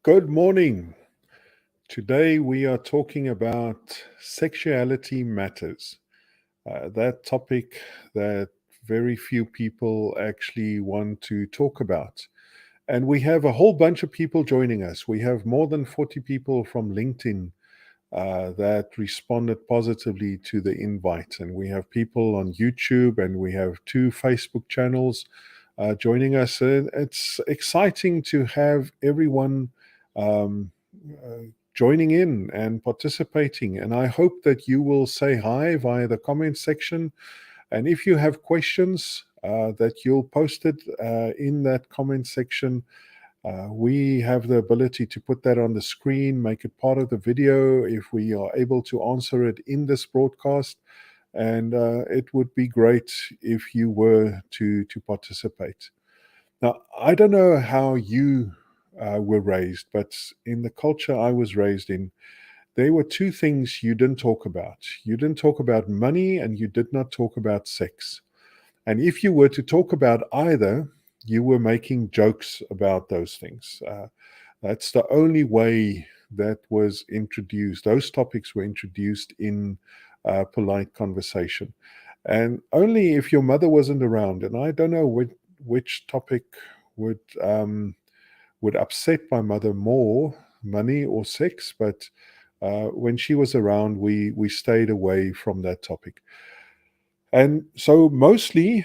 Good morning. Today we are talking about Sexuality Matters. That topic that very few people actually want to talk about. And we have a whole bunch of people joining us. We have more than 40 people from LinkedIn that responded positively to the invite. And we have people on YouTube and we have 2 Facebook channels joining us. It's exciting to have everyone joining in and participating. And I hope that you will say hi via the comment section. And if you have questions, that you'll post it in that comment section. We have the ability to put that on the screen, make it part of the video if we are able to answer it in this broadcast. And it would be great if you were to participate. Now, I don't know how you were raised, but in the culture I was raised in, there were 2 things you didn't talk about. You didn't talk about money and you did not talk about sex. And if you were to talk about either, you were making jokes about those things. That's the only way that was introduced. Those topics were introduced in polite conversation. And only if your mother wasn't around, and I don't know which topic would upset my mother more, money or sex, but when she was around, we stayed away from that topic. And so mostly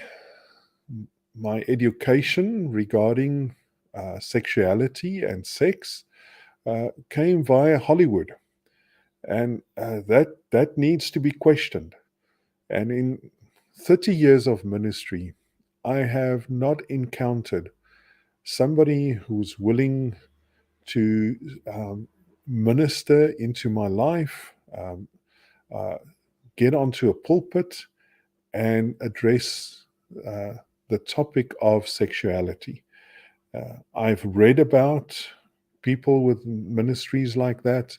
my education regarding sexuality and sex came via Hollywood. And that needs to be questioned. And in 30 years of ministry, I have not encountered somebody who's willing to minister into my life, get onto a pulpit and address the topic of sexuality. I've read about people with ministries like that.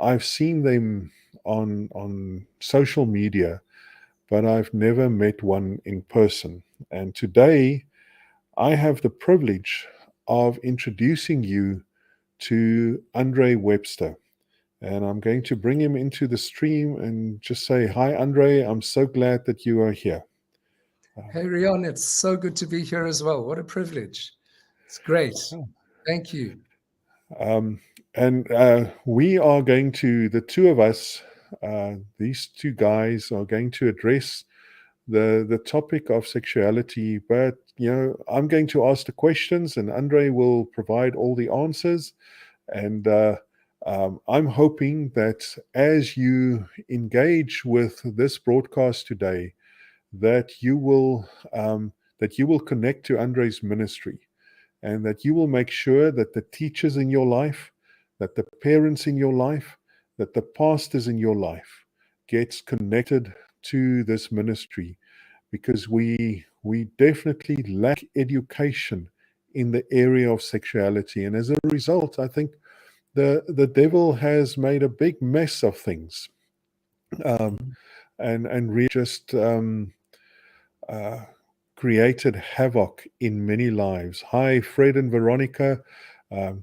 I've seen them on social media, but I've never met one in person. And today, I have the privilege of introducing you to Andre Webster. And I'm going to bring him into the stream and just say, hi, Andre, I'm so glad that you are here. Hey, Rion, it's so good to be here as well. What a privilege. It's great. Thank you. And we are going to, the 2 of us, these 2 guys are going to address the topic of sexuality, but I'm going to ask the questions and Andre will provide all the answers. And I'm hoping that as you engage with this broadcast today, that you will connect to Andre's ministry, and that you will make sure that the teachers in your life, that the parents in your life, that the pastors in your life gets connected to this ministry, because we definitely lack education in the area of sexuality. And as a result, I think the devil has made a big mess of things, and really just created havoc in many lives. Hi, Fred and Veronica.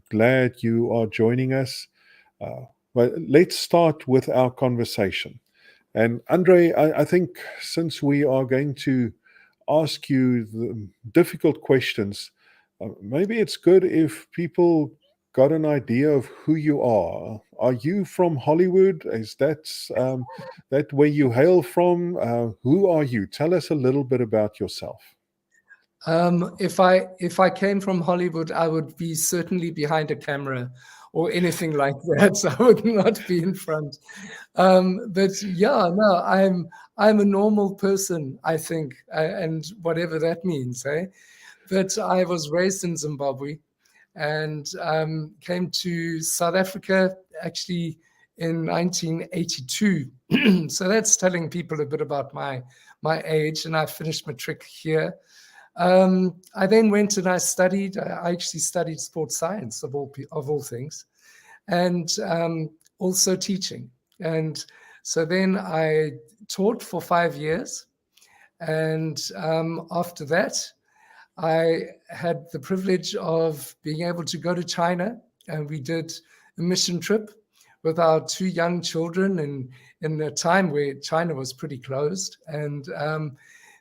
Glad you are joining us. Well, let's start with our conversation. And Andre, I think since we are going to ask you the difficult questions, maybe it's good if people got an idea of who you are. Are you from Hollywood? Is that where you hail from? Who are you? Tell us a little bit about yourself. If I came from Hollywood, I would be certainly behind a camera or anything like that. So I would not be in front. But yeah, no, I'm a normal person, I think, and whatever that means, eh? But I was raised in Zimbabwe and came to South Africa actually in 1982. So that's telling people a bit about my age, and I finished matric here. I then went and I studied. I actually studied sports science of all things, and also teaching. And so then I taught for 5 years, and after that, I had the privilege of being able to go to China, and we did a mission trip with our 2 young children in a time where China was pretty closed, and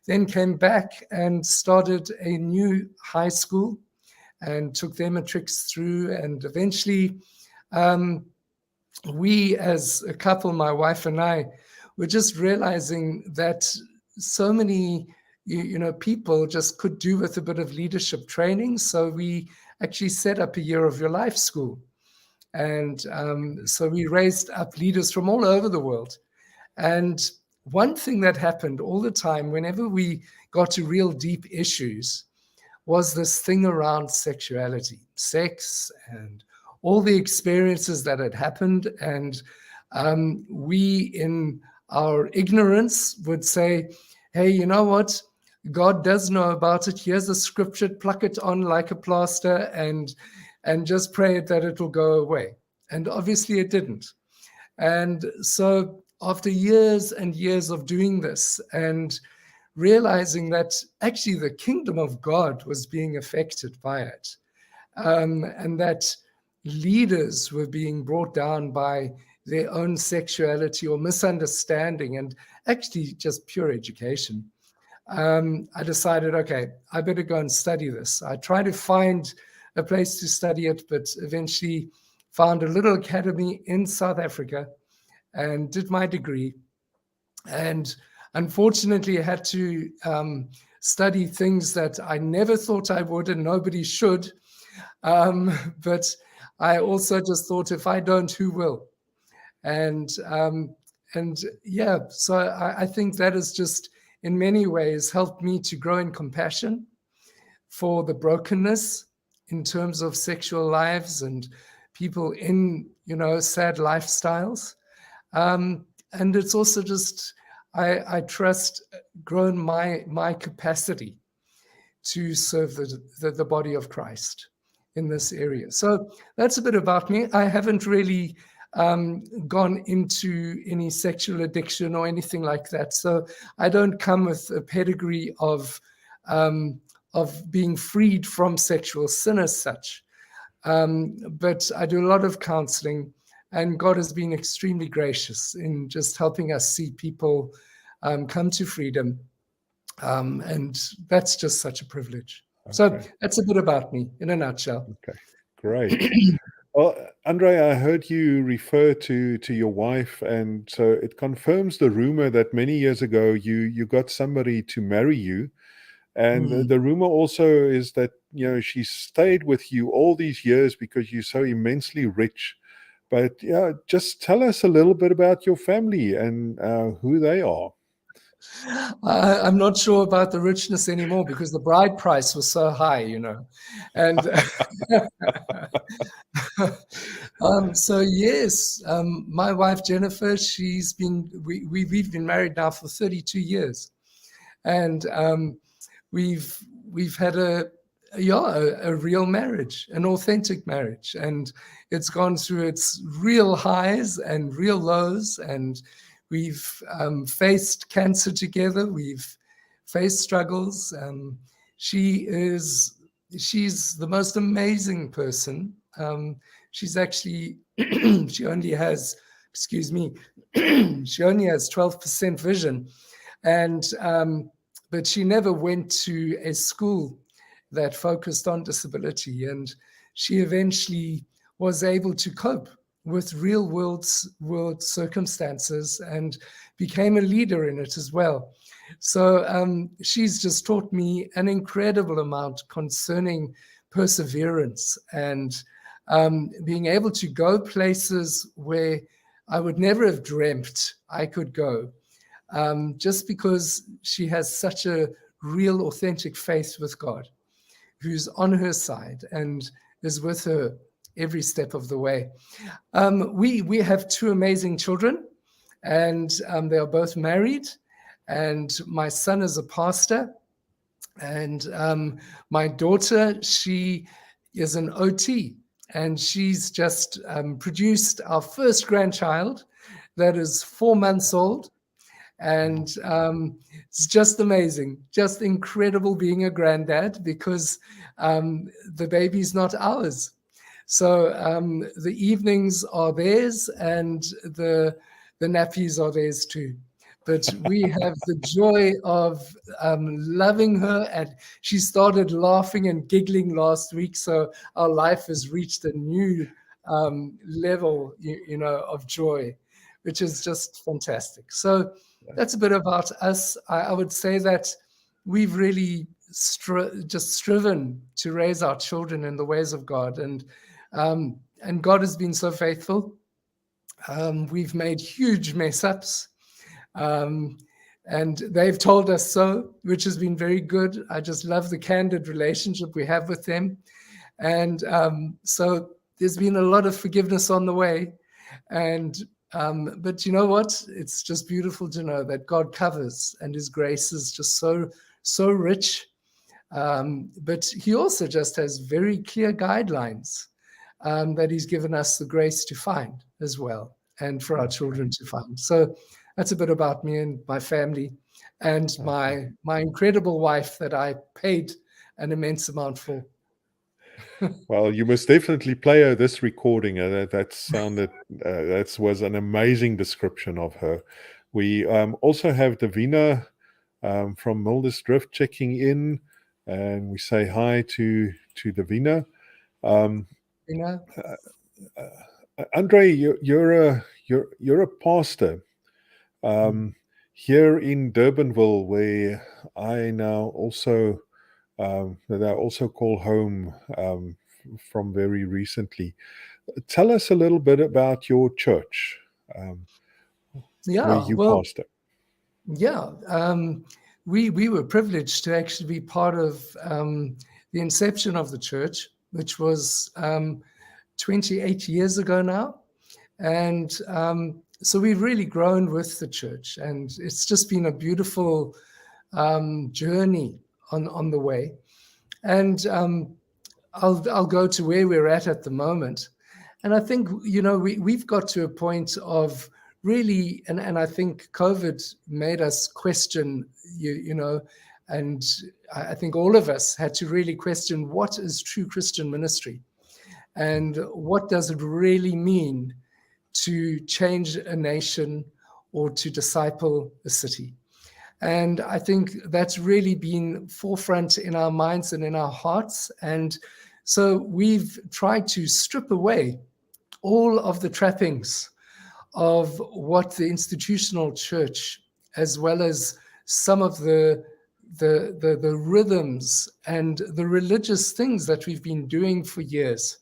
then came back and started a new high school and took their matrics through. And eventually we as a couple, my wife and I, were just realizing that so many people just could do with a bit of leadership training. So we actually set up a Year of Your Life school. And so we raised up leaders from all over the world. And one thing that happened all the time, whenever we got to real deep issues, was this thing around sexuality, sex, and all the experiences that had happened. And we, in our ignorance, would say, hey, you know what? God does know about it. Here's a scripture, pluck it on like a plaster and just pray that it will go away. And obviously it didn't. And so after years and years of doing this and realizing that actually the kingdom of God was being affected by it, and that leaders were being brought down by their own sexuality or misunderstanding and actually just pure education, I decided, okay, I better go and study this. I tried to find a place to study it, but eventually found a little academy in South Africa and did my degree. And unfortunately, I had to study things that I never thought I would and nobody should. But I also just thought, if I don't, who will? And yeah, so I think that has just in many ways helped me to grow in compassion for the brokenness in terms of sexual lives and people in, sad lifestyles. And it's also just, I trust, grown my capacity to serve the body of Christ in this area. So that's a bit about me. I haven't really gone into any sexual addiction or anything like that. So I don't come with a pedigree of being freed from sexual sin as such. But I do a lot of counseling, and God has been extremely gracious in just helping us see people come to freedom. And that's just such a privilege. Okay. So that's a bit about me in a nutshell. Okay, great. Well, Andre, I heard you refer to your wife, and so it confirms the rumor that many years ago you got somebody to marry you. And the rumor also is that, she stayed with you all these years because you're so immensely rich. But yeah, just tell us a little bit about your family and who they are. I'm not sure about the richness anymore because the bride price was so high, and so yes, my wife Jennifer, we've been married now for 32 years, and we've had a real marriage, an authentic marriage, and it's gone through its real highs and real lows, and we've faced cancer together. We've face struggles. She's the most amazing person. She's actually, she only has, excuse me, she only has 12% vision. And, but she never went to a school that focused on disability. And she eventually was able to cope with real world circumstances and became a leader in it as well. So she's just taught me an incredible amount concerning perseverance and being able to go places where I would never have dreamt I could go, just because she has such a real, authentic faith with God, who's on her side and is with her every step of the way. We have two amazing children, and they are both married. And my son is a pastor, and my daughter, she is an OT, and she's just produced our first grandchild that is 4 months old. And it's just amazing, just incredible being a granddad, because the baby's not ours. So the evenings are theirs, and the nappies are theirs too. But we have the joy of loving her, and she started laughing and giggling last week. So our life has reached a new level, of joy, which is just fantastic. So that's a bit about us. I would say that we've really just striven to raise our children in the ways of God, and God has been so faithful. We've made huge mess ups. And they've told us so, which has been very good. I just love the candid relationship we have with them. And so there's been a lot of forgiveness on the way. And but you know what? It's just beautiful to know that God covers, and his grace is just so rich. But he also just has very clear guidelines that he's given us the grace to find as well, and for our children to find. So that's a bit about me and my family, and my incredible wife that I paid an immense amount for. Well, you must definitely play her this recording. That was an amazing description of her. We also have Davina from Milder's Drift checking in, and we say hi to Davina. Andre, you're a pastor here in Durbanville, where I now also that I also call home from very recently. Tell us a little bit about your church, where you pastor. Yeah, we were privileged to actually be part of the inception of the church, which was 28 years ago now. And so we've really grown with the church, and it's just been a beautiful journey on the way. And I'll go to where we're at the moment. And I think, we've got to a point of really, and I think COVID made us question, and I think all of us had to really question, what is true Christian ministry? And what does it really mean to change a nation or to disciple a city? And I think that's really been forefront in our minds and in our hearts. And so we've tried to strip away all of the trappings of what the institutional church, as well as some of the rhythms and the religious things that we've been doing for years,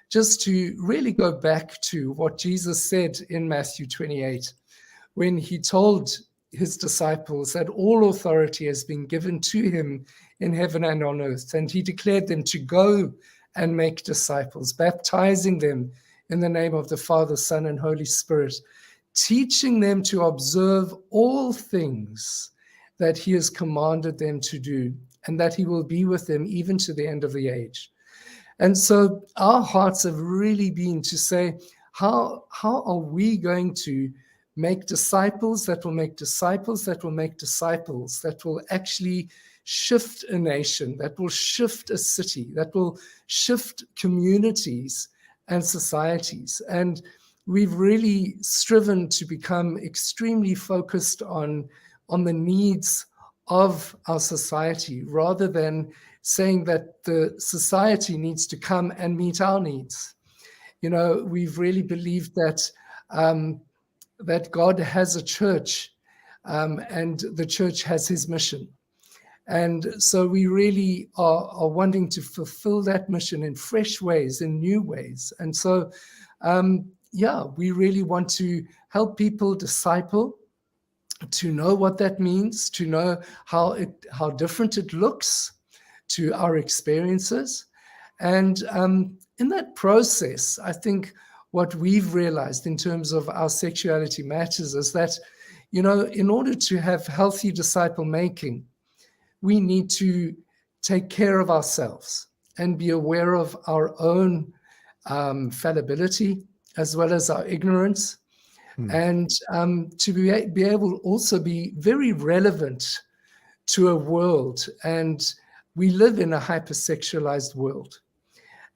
just to really go back to what Jesus said in Matthew 28, when he told his disciples that all authority has been given to him in heaven and on earth. And he declared them to go and make disciples, baptizing them in the name of the Father, Son, and Holy Spirit, teaching them to observe all things that he has commanded them to do, and that he will be with them even to the end of the age. And so our hearts have really been to say, how are we going to make disciples that will make disciples that will make disciples, that will actually shift a nation, that will shift a city, that will shift communities and societies. And we've really striven to become extremely focused on the needs of our society, rather than saying that the society needs to come and meet our needs. You know, we've really believed that that God has a church, and the church has his mission. And so we really are wanting to fulfill that mission in fresh ways, in new ways. And so, we really want to help people disciple, to know what that means, to know how different it looks to our experiences. And in that process, I think what we've realized in terms of our Sexuality Matters is that, you know, in order to have healthy disciple making, we need to take care of ourselves and be aware of our own fallibility as well as our ignorance. And to be able to also be very relevant to a world. And we live in a hypersexualized world.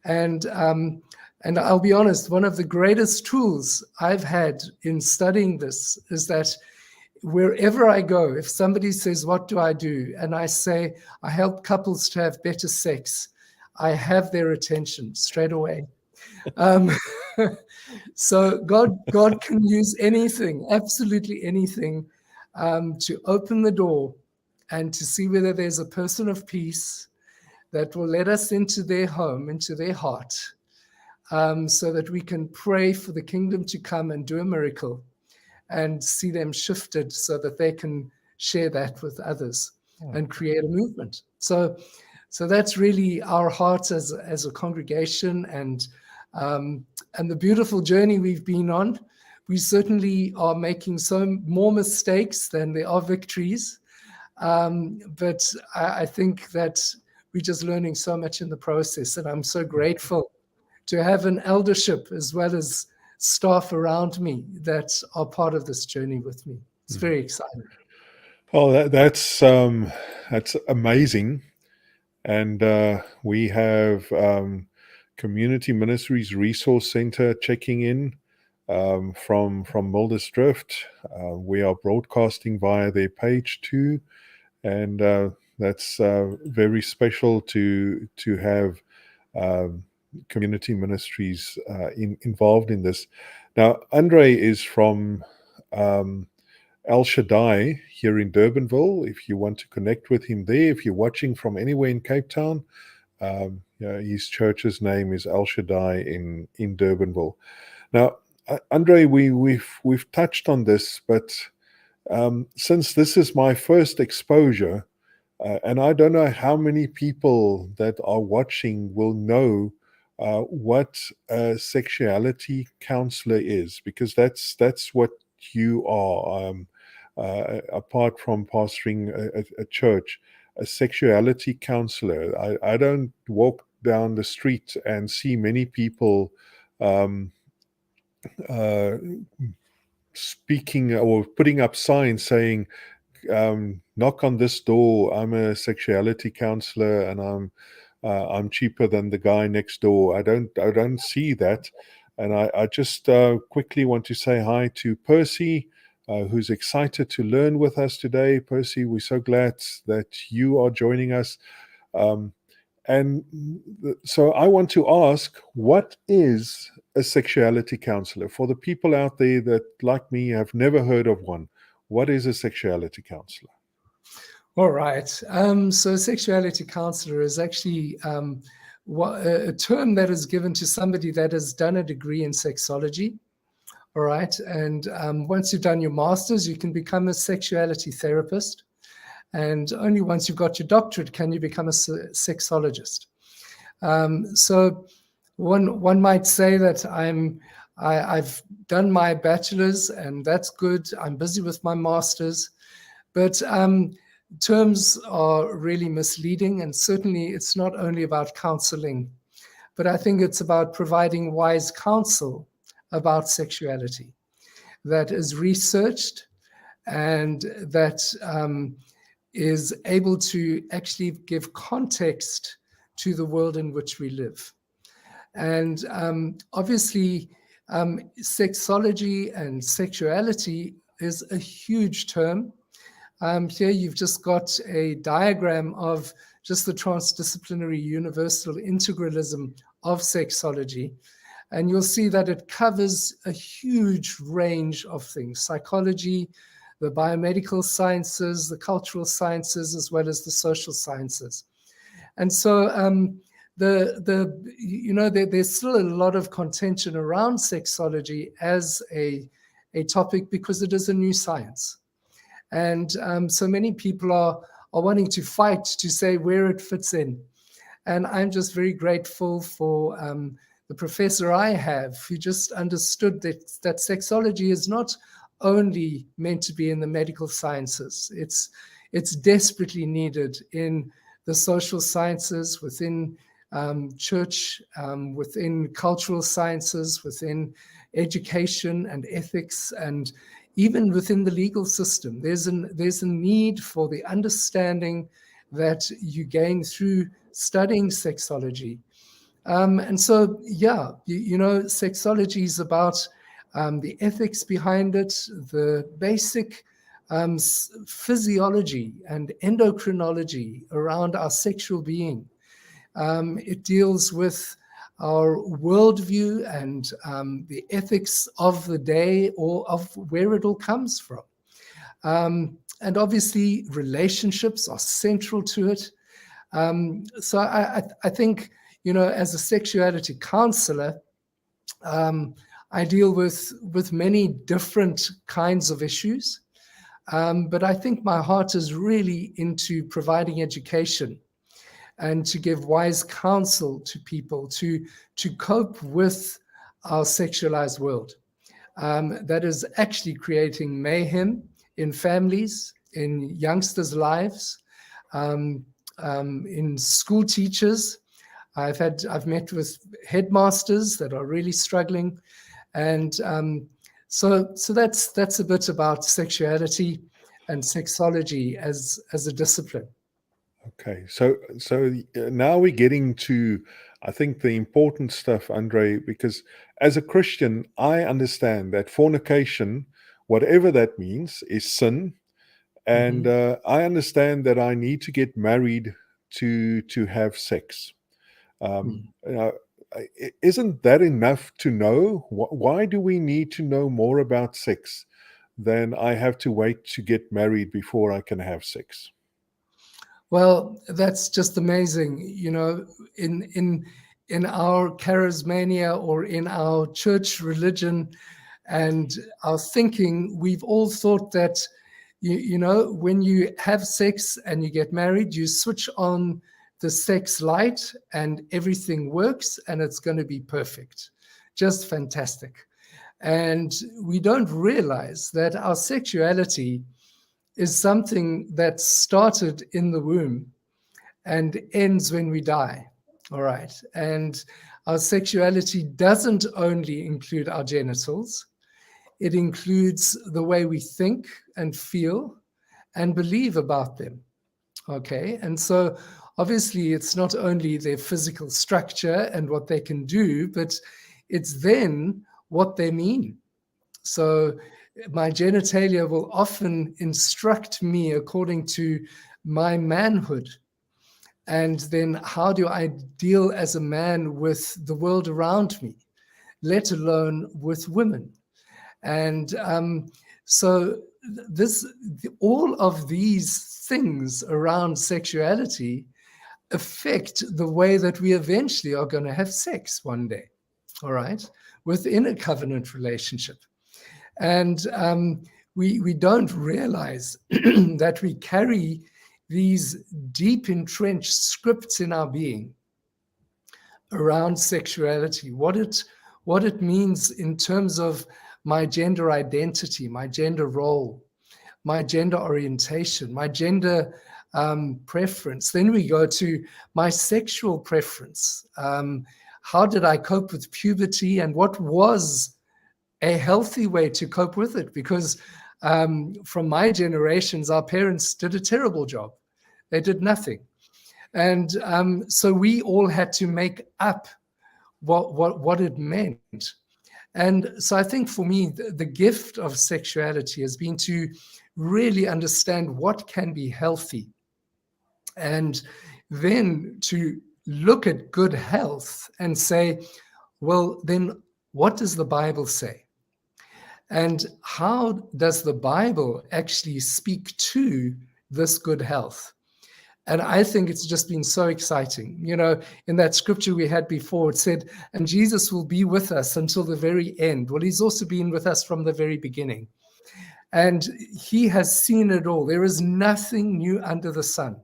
And I'll be honest, one of the greatest tools I've had in studying this is that wherever I go, if somebody says, what do I do? And I say, I help couples to have better sex, I have their attention straight away. So God can use anything, absolutely anything, to open the door and to see whether there's a person of peace that will let us into their home, into their heart, so that we can pray for the kingdom to come and do a miracle and see them shifted so that they can share that with others and create a movement. So that's really our heart as a congregation, and the beautiful journey we've been on. We certainly are making more mistakes than there are victories. But I think that we're just learning so much in the process. And I'm so grateful to have an eldership as well as staff around me that are part of this journey with me. It's very exciting. Oh, that's amazing. And we have Community Ministries Resource Center checking in from Mildersdrift. We are broadcasting via their page too, and that's very special to have community ministries involved in this. Now, Andre is from El Shaddai here in Durbanville. If you want to connect with him there, if you're watching from anywhere in Cape Town, his church's name is El Shaddai in Durbanville. Now, Andre, we've touched on this, but since this is my first exposure, and I don't know how many people that are watching will know what a sexuality counselor is, because that's what you are, apart from pastoring a church, a sexuality counselor. I don't walk down the street and see many people speaking or putting up signs saying, knock on this door, I'm a sexuality counselor and I'm cheaper than the guy next door. I don't see that. And I just quickly want to say hi to Percy, who's excited to learn with us today. Percy, we're so glad that you are joining us. So I want to ask, what is a sexuality counselor? For the people out there that, like me, have never heard of one, what is a sexuality counselor? All right. So sexuality counselor is actually a term that is given to somebody that has done a degree in sexology. All right. And once you've done your master's, you can become a sexuality therapist. And only once you've got your doctorate can you become a sexologist. So one might say that I've done my bachelor's, and that's good. I'm busy with my master's. But terms are really misleading, and certainly it's not only about counseling, but I think it's about providing wise counsel about sexuality. that is researched and that is able to actually give context to the world in which we live. And obviously, sexology and sexuality is a huge term. Here you've just got a diagram of just the transdisciplinary universal integralism of sexology. And you'll see that it covers a huge range of things: psychology, the biomedical sciences, the cultural sciences, as well as the social sciences. And so there's still a lot of contention around sexology as a topic because it is a new science. And so many people are wanting to fight to say where it fits in. And I'm just very grateful for the professor I have, who just understood that sexology is not only meant to be in the medical sciences. It's desperately needed in the social sciences, within church, within cultural sciences, within education and ethics, and even within the legal system. There's a need for the understanding that you gain through studying sexology. And so, yeah, sexology is about the ethics behind it, the basic physiology and endocrinology around our sexual being. It deals with our worldview and the ethics of the day, or of where it all comes from. And obviously, relationships are central to it. So I think, as a sexuality counselor, I deal with many different kinds of issues. But I think my heart is really into providing education and to give wise counsel to people to cope with our sexualized world that is actually creating mayhem in families, in youngsters' lives, in school teachers. I've met with headmasters that are really struggling, and so that's a bit about sexuality and sexology as a discipline. Okay, so now we're getting to, I think, the important stuff, Andre, because as a Christian, I understand that fornication, whatever that means, is sin, and I understand that I need to get married to have sex. Isn't that enough to know? Why do we need to know more about sex than I have to wait to get married before I can have sex? Well, that's just amazing. In our charismania, or in our church religion and our thinking, we've all thought that, when you have sex and you get married, you switch on the sex light and everything works and it's going to be perfect. Just fantastic. And we don't realize that our sexuality is something that started in the womb and ends when we die. All right. And our sexuality doesn't only include our genitals, it includes the way we think and feel and believe about them. Okay. And so obviously it's not only their physical structure and what they can do, but it's then what they mean. So my genitalia will often instruct me according to my manhood. And then how do I deal as a man with the world around me, let alone with women? And so all of these things around sexuality affect the way that we eventually are going to have sex one day, all right, within a covenant relationship. And we don't realize that we carry these deep entrenched scripts in our being around sexuality, what it means in terms of my gender identity, my gender role, my gender orientation, my gender preference. Then we go to my sexual preference. How did I cope with puberty, and what was a healthy way to cope with it, because from my generations, our parents did a terrible job. They did nothing. And so we all had to make up what it meant. And so I think for me, the gift of sexuality has been to really understand what can be healthy, and then to look at good health and say, well, then what does the Bible say? And how does the Bible actually speak to this good health? And I think it's just been so exciting. You know, in that scripture we had before, it said, and Jesus will be with us until the very end. Well, he's also been with us from the very beginning. And he has seen it all. There is nothing new under the sun.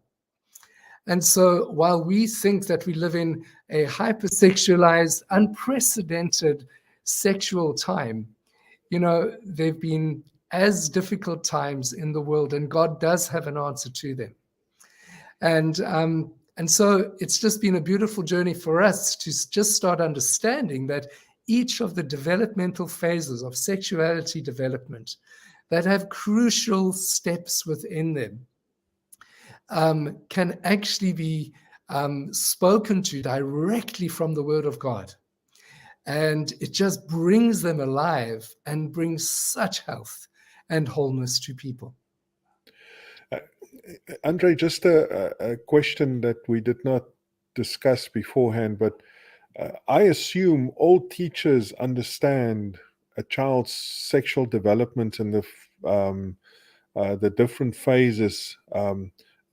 And so while we think that we live in a hypersexualized, unprecedented sexual time, you know, there've been as difficult times in the world, and God does have an answer to them. And so it's just been a beautiful journey for us to just start understanding that each of the developmental phases of sexuality development that have crucial steps within them can actually be spoken to directly from the Word of God. And it just brings them alive and brings such health and wholeness to people. Andre, just a question that we did not discuss beforehand, but I assume all teachers understand a child's sexual development and the different phases,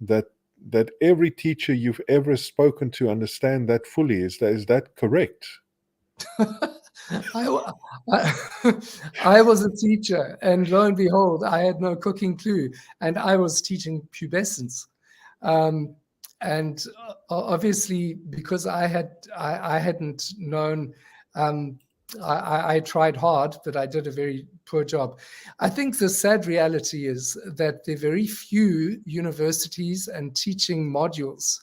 that every teacher you've ever spoken to understand that fully. Is that correct? I was a teacher, and lo and behold, I had no cooking clue, and I was teaching pubescence. And obviously, because I hadn't known, I tried hard, but I did a very poor job. I think the sad reality is that there are very few universities and teaching modules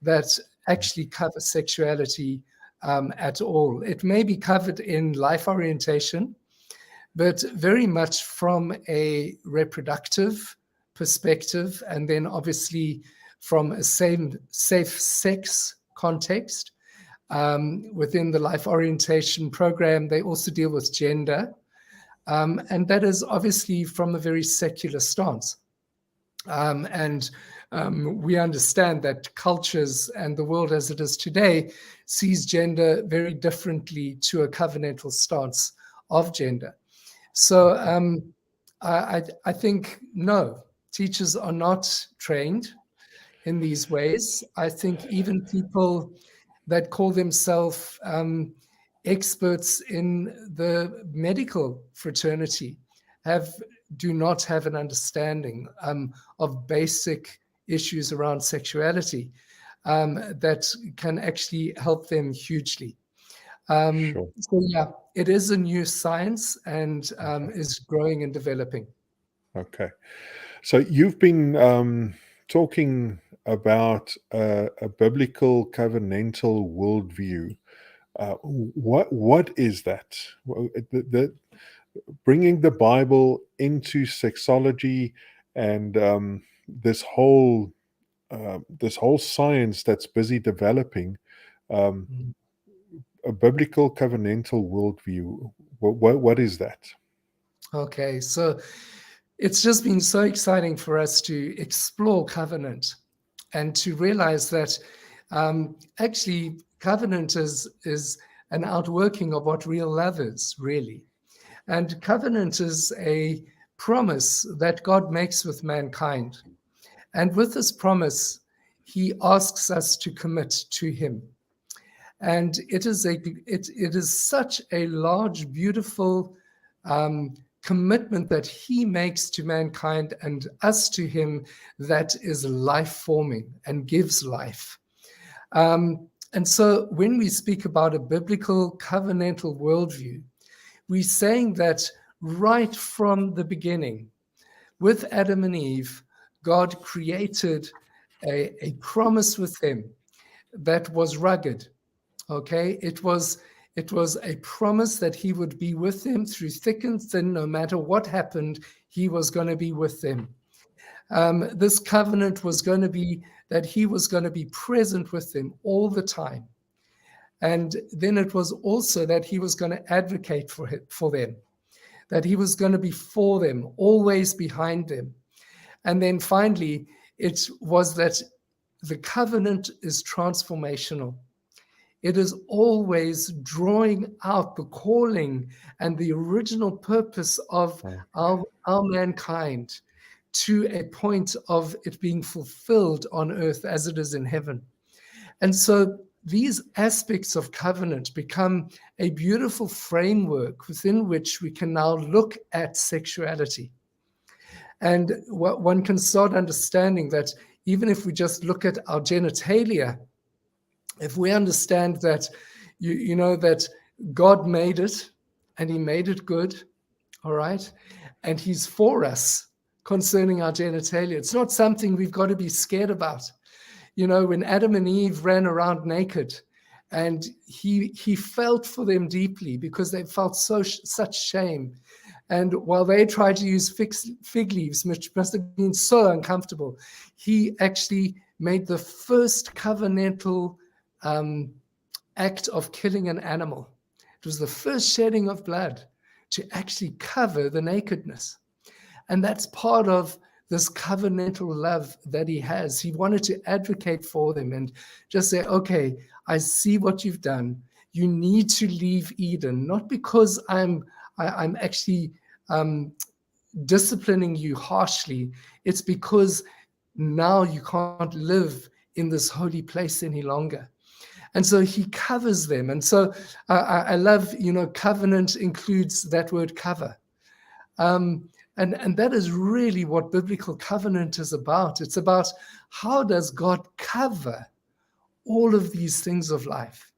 that actually cover sexuality at all. It may be covered in life orientation, but very much from a reproductive perspective, and then obviously from a safe sex context. Within the life orientation program, they also deal with gender, and that is obviously from a very secular stance. We understand that cultures and the world as it is today sees gender very differently to a covenantal stance of gender. So I think, no, teachers are not trained in these ways. I think even people that call themselves experts in the medical fraternity do not have an understanding of basic issues around sexuality that can actually help them hugely. Sure. So yeah, it is a new science and is growing and developing. Okay. So you've been talking about a biblical covenantal worldview. What is that? Bringing the Bible into sexology and this whole science that's busy developing, a biblical covenantal worldview. What is that? Okay, so it's just been so exciting for us to explore covenant and to realize that actually covenant is an outworking of what real love is, really. And covenant is a promise that God makes with mankind. And with this promise, he asks us to commit to him. And it is such a large, beautiful commitment that he makes to mankind and us to him that is life-forming and gives life. And so when we speak about a biblical covenantal worldview, we're saying that right from the beginning, with Adam and Eve, God created a promise with them that was rugged. Okay, it was It was a promise that he would be with them through thick and thin. No matter what happened, he was going to be with them. This covenant was going to be that he was going to be present with them all the time. And then it was also that he was going to advocate for them, that he was going to be for them, always behind them. And then finally, it was that the covenant is transformational. It is always drawing out the calling and the original purpose of our mankind to a point of it being fulfilled on earth as it is in heaven. And so these aspects of covenant become a beautiful framework within which we can now look at sexuality. And what one can start understanding that even if we just look at our genitalia, if we understand that, you know, that God made it and he made it good, all right, and he's for us concerning our genitalia. It's not something we've got to be scared about. You know, when Adam and Eve ran around naked, and he felt for them deeply because they felt such shame. And while they tried to use fig leaves, which must have been so uncomfortable, he actually made the first covenantal act of killing an animal. It was the first shedding of blood to actually cover the nakedness. And that's part of this covenantal love that he has. He wanted to advocate for them and just say, okay, I see what you've done. You need to leave Eden, not because I'm actually disciplining you harshly. It's because now you can't live in this holy place any longer. And so he covers them. And so I love, you know, covenant includes that word cover. And that is really what biblical covenant is about. It's about how does God cover all of these things of life?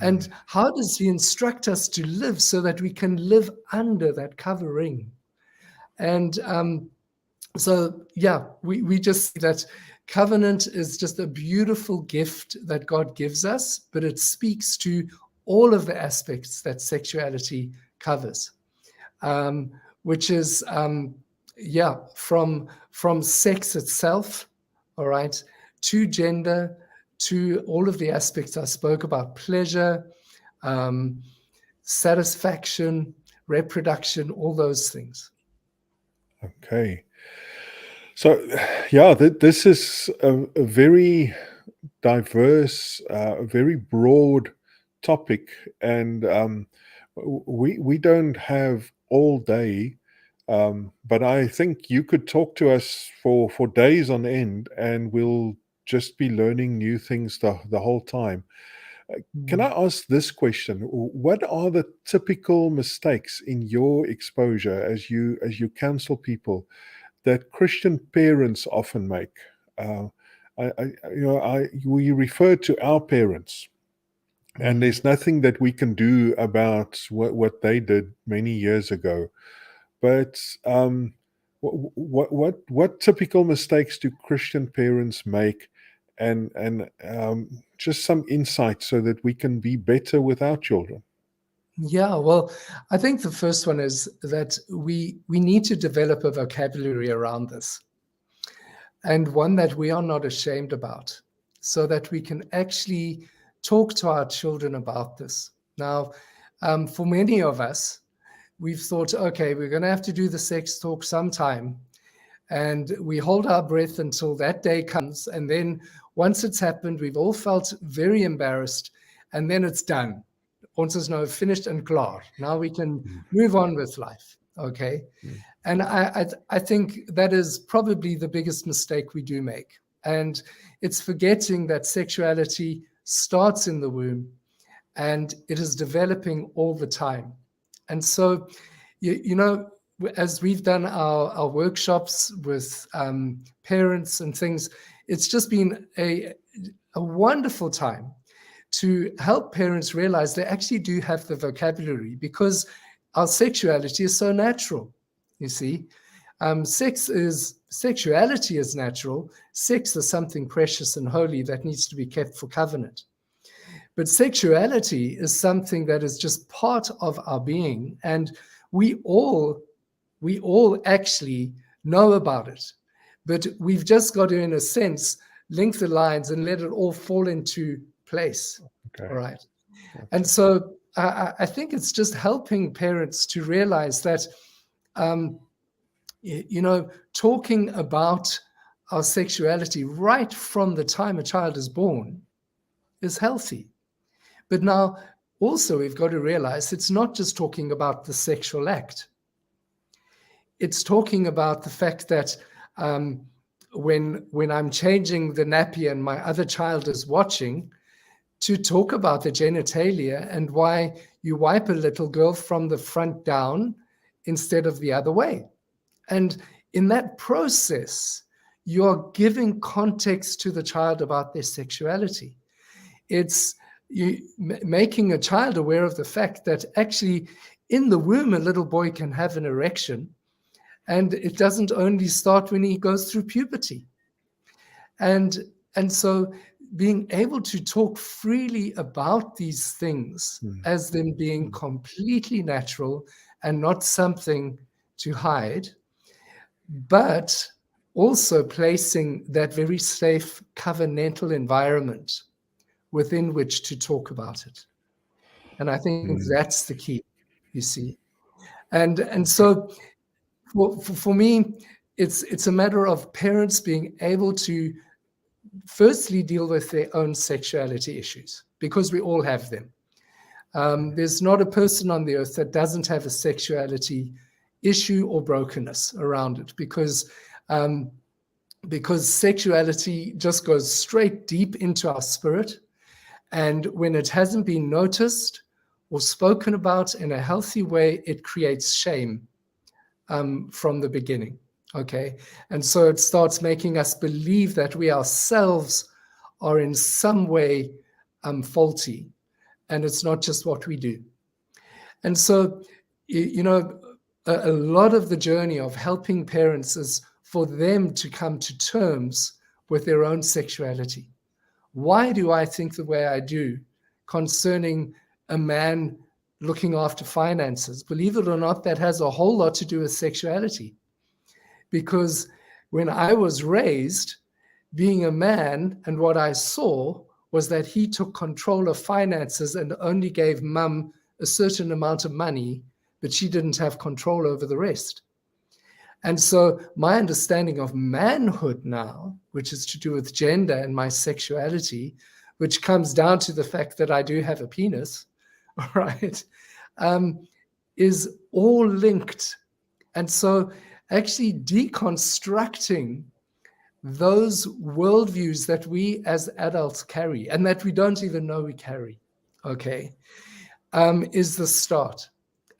And how does he instruct us to live so that we can live under that covering? And so, yeah, we just see that covenant is just a beautiful gift that God gives us, but it speaks to all of the aspects that sexuality covers, which is, from sex itself, all right, to gender, to all of the aspects I spoke about, pleasure, satisfaction, reproduction, all those things. Okay. So, yeah, this is a very diverse, very broad topic, and we don't have all day, but I think you could talk to us for days on end, and we'll just be learning new things the whole time. Can I ask this question? What are the typical mistakes in your exposure as you counsel people that Christian parents often make? We refer to our parents, and there's nothing that we can do about what they did many years ago. But what typical mistakes do Christian parents make, and just some insight so that we can be better with our children? Yeah, well, I think the first one is that we need to develop a vocabulary around this, and one that we are not ashamed about, so that we can actually talk to our children about this. Now, for many of us, we've thought, okay, we're going to have to do the sex talk sometime, and we hold our breath until that day comes, and then once it's happened, we've all felt very embarrassed, and then it's done. Ons is nou finished and klaar. Now we can move on with life, okay? And I think that is probably the biggest mistake we do make. And it's forgetting that sexuality starts in the womb and it is developing all the time. And so, you know, as we've done our workshops with parents and things, it's just been a wonderful time to help parents realize they actually do have the vocabulary, because our sexuality is so natural, you see. Sexuality is natural. Sex is something precious and holy that needs to be kept for covenant. But sexuality is something that is just part of our being, and we all actually know about it. But we've just got to, in a sense, link the lines and let it all fall into place. Okay. All right. And so I think it's just helping parents to realize that, talking about our sexuality right from the time a child is born is healthy. But now also we've got to realize it's not just talking about the sexual act. It's talking about the fact that when I'm changing the nappy and my other child is watching, to talk about the genitalia and why you wipe a little girl from the front down instead of the other way. And in that process, you're giving context to the child about their sexuality. It's making a child aware of the fact that actually in the womb, a little boy can have an erection, and it doesn't only start when he goes through puberty. And so being able to talk freely about these things as them being completely natural and not something to hide, but also placing that very safe covenantal environment within which to talk about it. And I think that's the key, you see. And so for me, it's a matter of parents being able to firstly deal with their own sexuality issues, because we all have them. There's not a person on the earth that doesn't have a sexuality issue or brokenness around it, because sexuality just goes straight deep into our spirit. And when it hasn't been noticed or spoken about in a healthy way, it creates shame from the beginning. Okay. And so it starts making us believe that we ourselves are in some way faulty, and it's not just what we do. And so, a lot of the journey of helping parents is for them to come to terms with their own sexuality. Why do I think the way I do concerning a man looking after finances? Believe it or not, that has a whole lot to do with sexuality. Because when I was raised, being a man, and what I saw was that he took control of finances and only gave mum a certain amount of money, but she didn't have control over the rest. And so my understanding of manhood now, which is to do with gender and my sexuality, which comes down to the fact that I do have a penis, all right, is all linked. And so actually deconstructing those worldviews that we as adults carry and that we don't even know we carry, okay, is the start.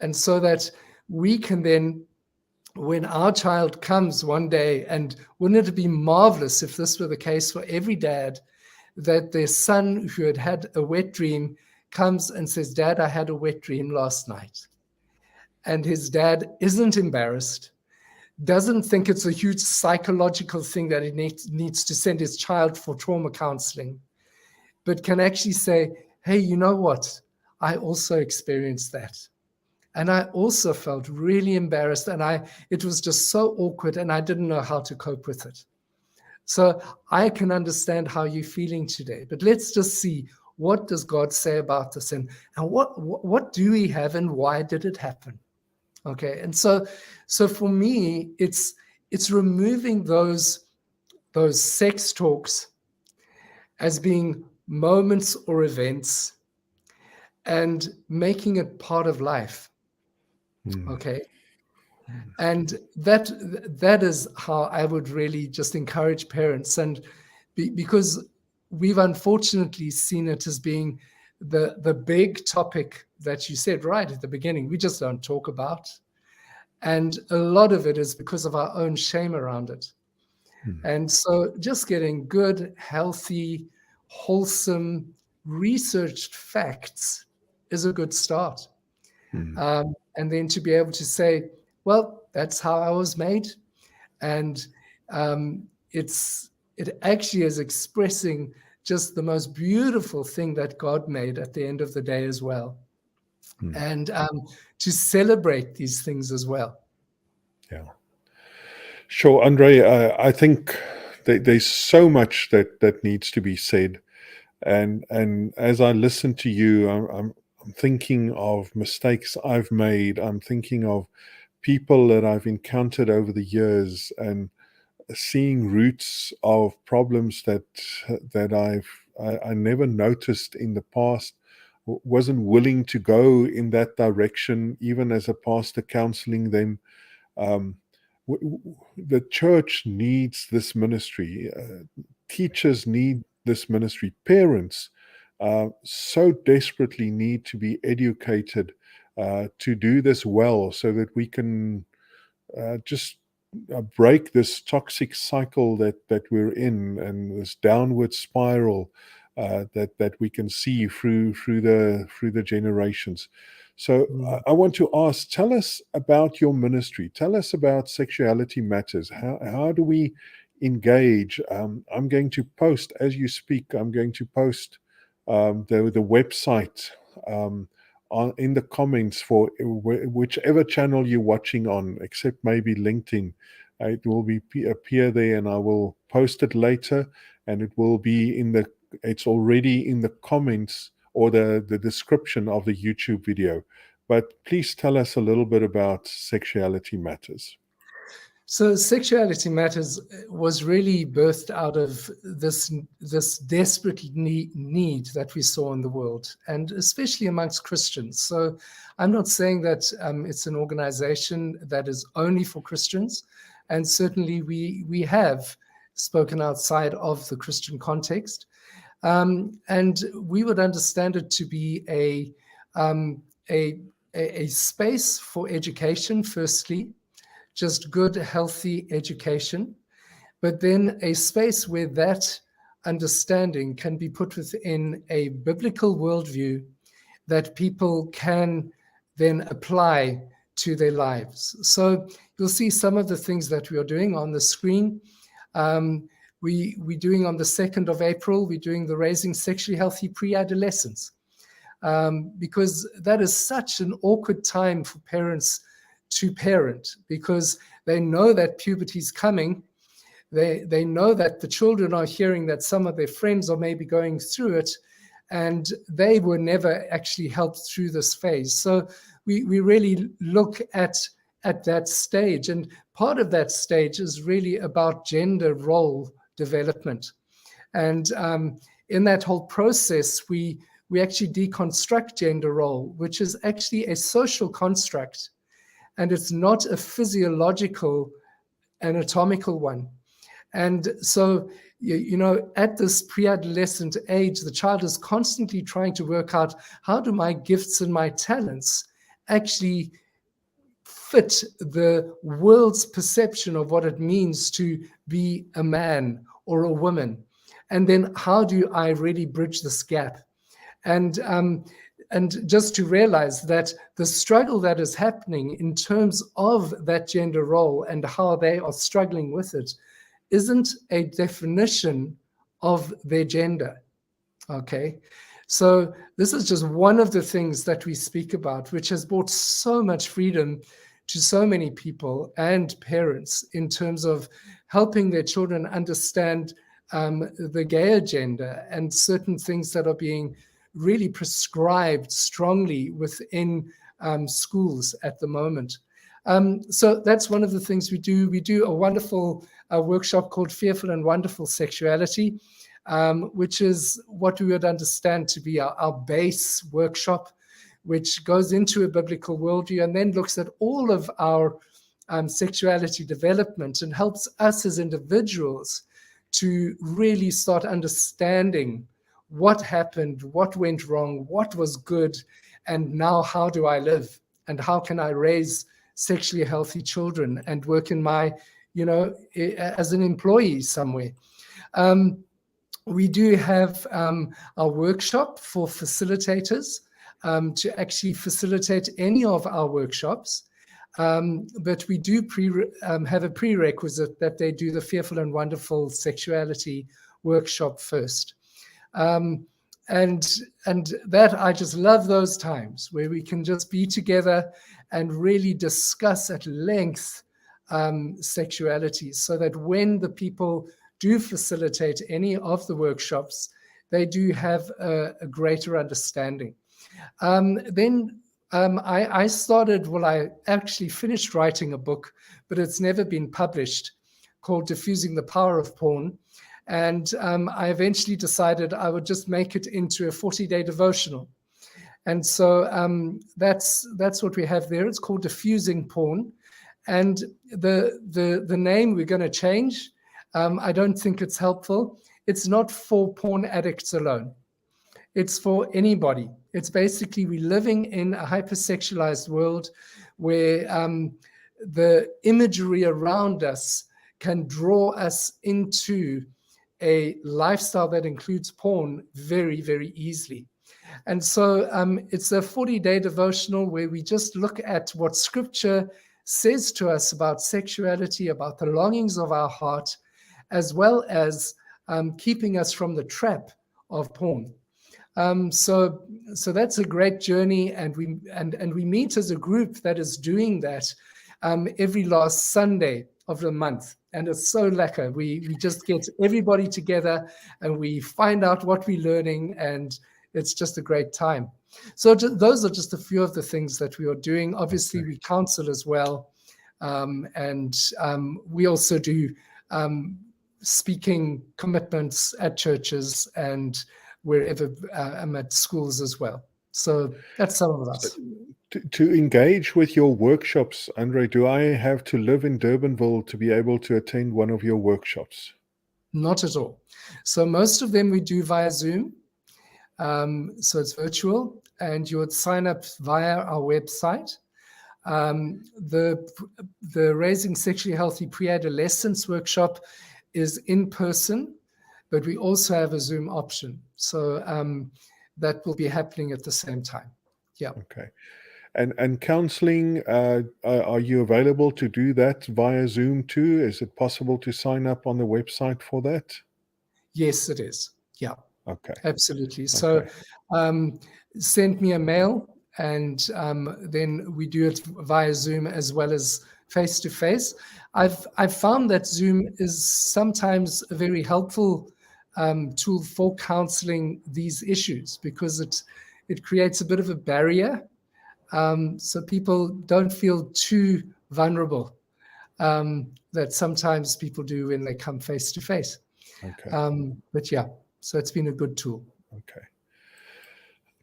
And so that we can then, when our child comes one day, and wouldn't it be marvelous if this were the case for every dad, that their son who had had a wet dream comes and says, "Dad, I had a wet dream last night." And his dad isn't embarrassed, doesn't think it's a huge psychological thing that he needs to send his child for trauma counseling, but can actually say, "Hey, you know what? I also experienced that. And I also felt really embarrassed, and it was just so awkward, and I didn't know how to cope with it. So I can understand how you're feeling today, but let's just see, what does God say about this, and what do we have, and why did it happen?" Okay, and so for me, it's removing those sex talks as being moments or events and making it part of life. Okay. And that is how I would really just encourage parents. And because we've unfortunately seen it as being the big topic that you said right at the beginning, we just don't talk about. And a lot of it is because of our own shame around it. And so just getting good, healthy, wholesome, researched facts is a good start. And then to be able to say, well, that's how I was made. And it actually is expressing just the most beautiful thing that God made at the end of the day as well. And to celebrate these things as well. Yeah. Sure, Andre. I think there's so much that needs to be said, and as I listen to you, I'm thinking of mistakes I've made. I'm thinking of people that I've encountered over the years, and seeing roots of problems that I never noticed in the past. Wasn't willing to go in that direction, even as a pastor counseling them. The church needs this ministry. Teachers need this ministry. Parents so desperately need to be educated to do this well, so that we can just break this toxic cycle that we're in, and this downward spiral that we can see through the generations. So I want to ask, tell us about your ministry. Tell us about Sexuality Matters. How do we engage? I'm going to post, as you speak, I'm going to post the website in the comments for whichever channel you're watching on, except maybe LinkedIn. It will appear there, and I will post it later, and it will be it's already in the comments or the description of the YouTube video. But please tell us a little bit about Sexuality Matters. So Sexuality Matters was really birthed out of this desperate need that we saw in the world, and especially amongst Christians. So I'm not saying that it's an organization that is only for Christians, and certainly we have spoken outside of the Christian context. And we would understand it to be a space for education, firstly, just good, healthy education, but then a space where that understanding can be put within a biblical worldview that people can then apply to their lives. So you'll see some of the things that we are doing on the screen. We're doing on the 2nd of April, we're doing the Raising Sexually Healthy Pre-Adolescents, because that is such an awkward time for parents to parent, because they know that puberty is coming. They know that the children are hearing that some of their friends are maybe going through it, and they were never actually helped through this phase. So we really look at that stage, and part of that stage is really about gender role development. And in that whole process, we actually deconstruct gender role, which is actually a social construct, and it's not a physiological, anatomical one. And so, you know, at this pre-adolescent age, the child is constantly trying to work out, how do my gifts and my talents actually fit the world's perception of what it means to be a man or a woman? And then how do I really bridge this gap? And just to realize that the struggle that is happening in terms of that gender role and how they are struggling with it isn't a definition of their gender, okay? So this is just one of the things that we speak about, which has brought so much freedom to so many people and parents in terms of helping their children understand the gay agenda and certain things that are being really prescribed strongly within schools at the moment. So that's one of the things we do. We do a wonderful workshop called Fearful and Wonderful Sexuality, which is what we would understand to be our base workshop, which goes into a biblical worldview and then looks at all of our sexuality development and helps us as individuals to really start understanding what happened, what went wrong, what was good, and now how do I live, and how can I raise sexually healthy children and work in my, you know, as an employee somewhere. We do have our workshop for facilitators to actually facilitate any of our workshops. But we do have a prerequisite that they do the Fearful and Wonderful Sexuality workshop first. And that, I just love those times where we can just be together and really discuss at length sexuality, so that when the people do facilitate any of the workshops, they do have a greater understanding. Then I started, well, I actually finished writing a book, but it's never been published, called Diffusing the Power of Porn. And I eventually decided I would just make it into a 40-day devotional. And so that's what we have there. It's called Diffusing Porn. And the name we're going to change. I don't think it's helpful. It's not for porn addicts alone. It's for anybody. It's basically, we're living in a hypersexualized world where the imagery around us can draw us into a lifestyle that includes porn very, very easily. And so it's a 40-day devotional where we just look at what Scripture says to us about sexuality, about the longings of our heart, as well as keeping us from the trap of porn. So that's a great journey, and we meet as a group that is doing that every last Sunday of the month, and it's so lekker. We just get everybody together and we find out what we're learning, and it's just a great time. So those are just a few of the things that we are doing. Obviously, we counsel as well, and we also do speaking commitments at churches and wherever I'm at schools as well. So that's some of us. To engage with your workshops, Andre, do I have to live in Durbanville to be able to attend one of your workshops? Not at all. So most of them we do via Zoom. So it's virtual, and you would sign up via our website. The Raising Sexually Healthy Pre-Adolescence workshop is in person, but we also have a Zoom option. So that will be happening at the same time. Yeah. Okay. And counseling, are you available to do that via Zoom too? Is it possible to sign up on the website for that? Yes, it is. Yeah. Okay. Absolutely. So send me a mail, and then we do it via Zoom as well as face-to-face. I've found that Zoom is sometimes a very helpful tool for counseling these issues, because it creates a bit of a barrier, so people don't feel too vulnerable that sometimes people do when they come face-to-face. Okay. But yeah, so it's been a good tool.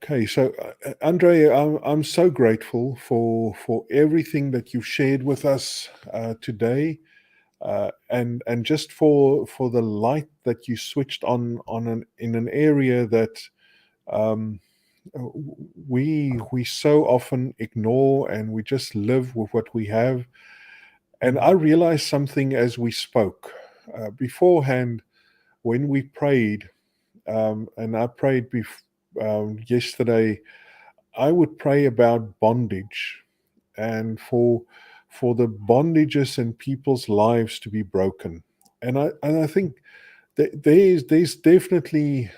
Okay, so Andre, I'm so grateful for everything that you've shared with us today, and just for the light that you switched on in an area that we so often ignore, and we just live with what we have. And I realized something as we spoke beforehand when we prayed, and I prayed yesterday. I would pray about bondage, and for the bondages in people's lives to be broken. And I think that there's definitely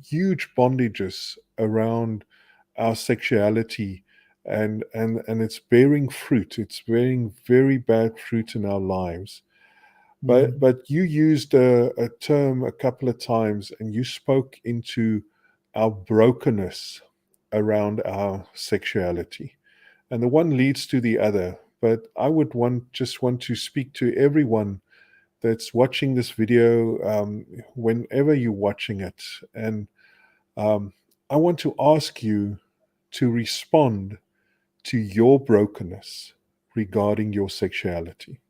huge bondages around our sexuality, and it's bearing fruit. It's bearing very bad fruit in our lives. But you used a term a couple of times, and you spoke into our brokenness around our sexuality, and the one leads to the other. But I would just want to speak to everyone that's watching this video, whenever you're watching it, and I want to ask you to respond to your brokenness regarding your sexuality.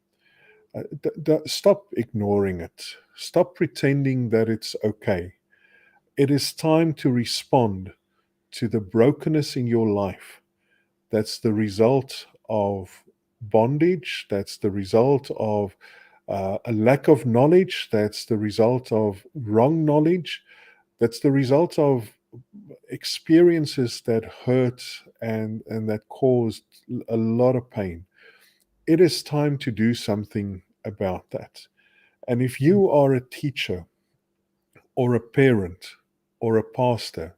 Stop ignoring it. Stop pretending that it's okay. It is time to respond to the brokenness in your life. That's the result of bondage. That's the result of a lack of knowledge. That's the result of wrong knowledge. That's the result of experiences that hurt and that caused a lot of pain. It is time to do something about that. And if you are a teacher, or a parent or a pastor,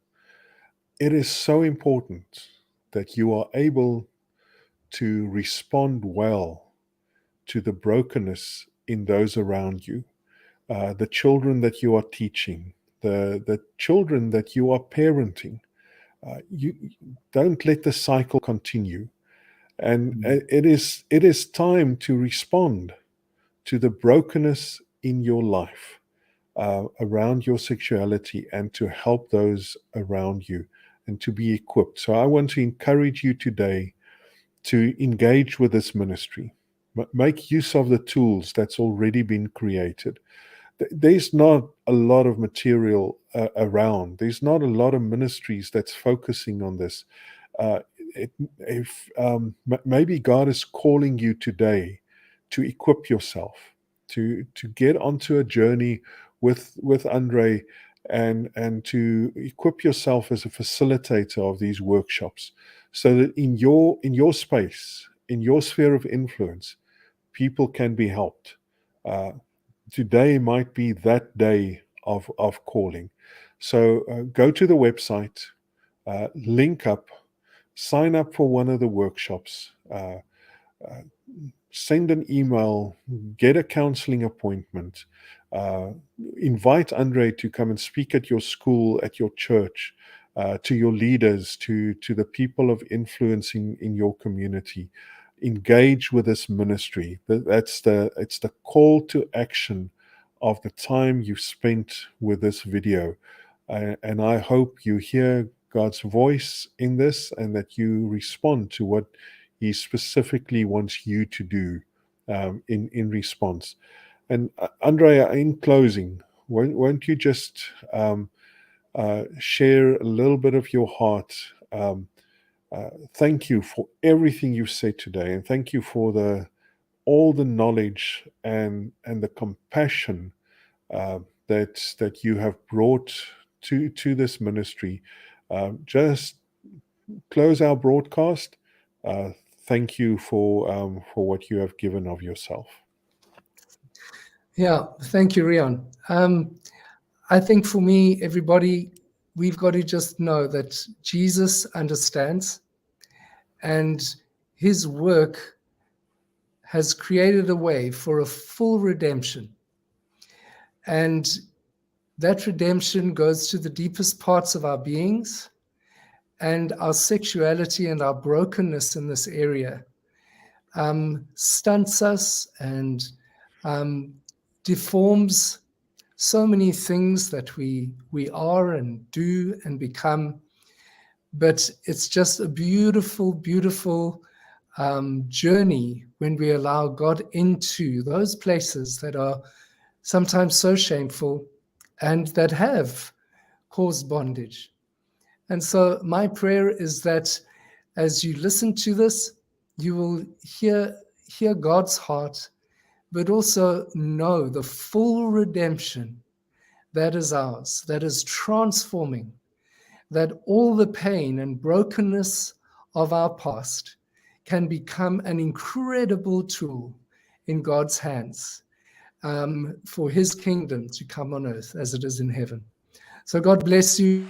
it is so important that you are able to respond well to the brokenness in those around you, the children that you are teaching, the children that you are parenting. You don't let the cycle continue. And it is time to respond to the brokenness in your life around your sexuality, and to help those around you and to be equipped. So I want to encourage you today to engage with this ministry. Make use of the tools that's already been created. There's not a lot of material around. There's not a lot of ministries that's focusing on this. Maybe God is calling you today to equip yourself, to get onto a journey with Andre, and to equip yourself as a facilitator of these workshops, so that in your space, in your sphere of influence, people can be helped. Today might be that day of calling. So go to the website, link up, sign up for one of the workshops, send an email, get a counseling appointment, invite Andre to come and speak at your school, at your church, to your leaders, to the people of influence in your community. Engage with this ministry. It's the call to action of the time you've spent with this video. And I hope you hear God's voice in this, and that you respond to what He specifically wants you to do in response. And Andrea, in closing, won't you just share a little bit of your heart? Thank you for everything you've said today, and thank you for all the knowledge and the compassion that you have brought to this ministry. Just close our broadcast. Thank you for what you have given of yourself. Yeah, thank you, Rion. I think for me, everybody, we've got to just know that Jesus understands, and His work has created a way for a full redemption. And that redemption goes to the deepest parts of our beings, and our sexuality and our brokenness in this area stunts us and deforms so many things that we are and do and become. But it's just a beautiful, beautiful journey when we allow God into those places that are sometimes so shameful and that have caused bondage. And so my prayer is that as you listen to this, you will hear God's heart, but also know the full redemption that is ours, that is transforming, that all the pain and brokenness of our past can become an incredible tool in God's hands for His kingdom to come on earth as it is in heaven. So God bless you.